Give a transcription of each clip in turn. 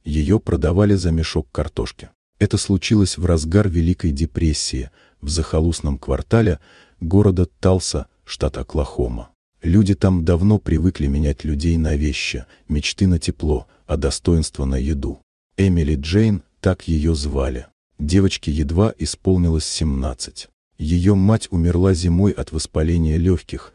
Ее продавали за мешок картошки. Это случилось в разгар Великой депрессии в захолустном квартале города Талса, штат Оклахома. Люди там давно привыкли менять людей на вещи, мечты на тепло, а достоинство на еду. Эмили Джейн, так ее звали. Девочке едва исполнилось 17. Ее мать умерла зимой от воспаления легких,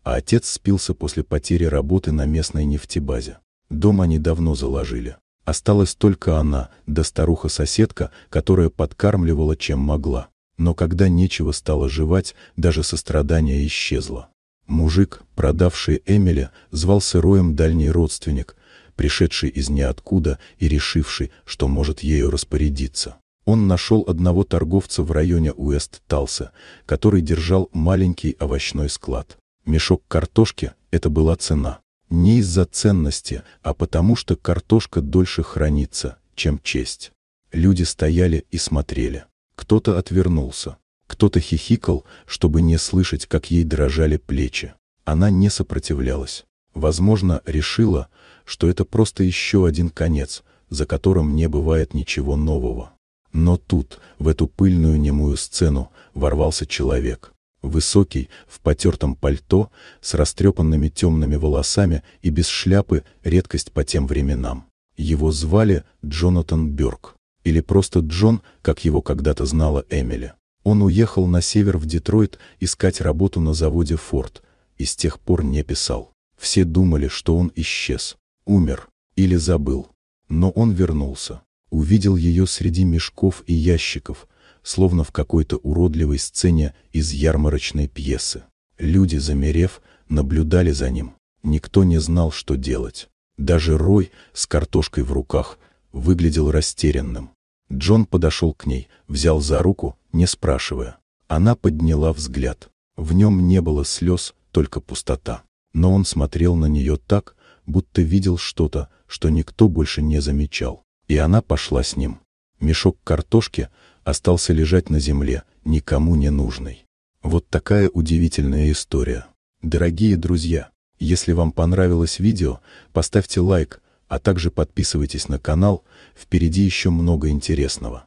а отец спился после потери работы на местной нефтебазе. Дом они давно заложили. Осталась только она, да старуха-соседка, которая подкармливала чем могла. Но когда нечего стало жевать, даже сострадание исчезло. Мужик, продавший Эмили, звался Роем дальний родственник, пришедший из ниоткуда и решивший, что может ею распорядиться. Он нашел одного торговца в районе Уэст-Талса, который держал маленький овощной склад. Мешок картошки – это была цена. Не из-за ценности, а потому что картошка дольше хранится, чем честь. Люди стояли и смотрели. Кто-то отвернулся. Кто-то хихикал, чтобы не слышать, как ей дрожали плечи. Она не сопротивлялась. Возможно, решила, что это просто еще один конец, за которым не бывает ничего нового. Но тут, в эту пыльную немую сцену, ворвался человек. Высокий, в потертом пальто, с растрепанными темными волосами и без шляпы, редкость по тем временам. Его звали Джонатан Бёрк. Или просто Джон, как его когда-то знала Эмили. Он уехал на север в Детройт искать работу на заводе Форд, и с тех пор не писал. Все думали, что он исчез, умер или забыл. Но он вернулся. Увидел ее среди мешков и ящиков, словно в какой-то уродливой сцене из ярмарочной пьесы. Люди, замерев, наблюдали за ним. Никто не знал, что делать. Даже Рой с картошкой в руках выглядел растерянным. Джон подошел к ней, взял за руку, не спрашивая. Она подняла взгляд. В нем не было слез, только пустота. Но он смотрел на нее так, будто видел что-то, что никто больше не замечал. И она пошла с ним. Мешок картошки остался лежать на земле, никому не нужный. Вот такая удивительная история. Дорогие друзья, если вам понравилось видео, поставьте лайк, а также подписывайтесь на канал, впереди еще много интересного.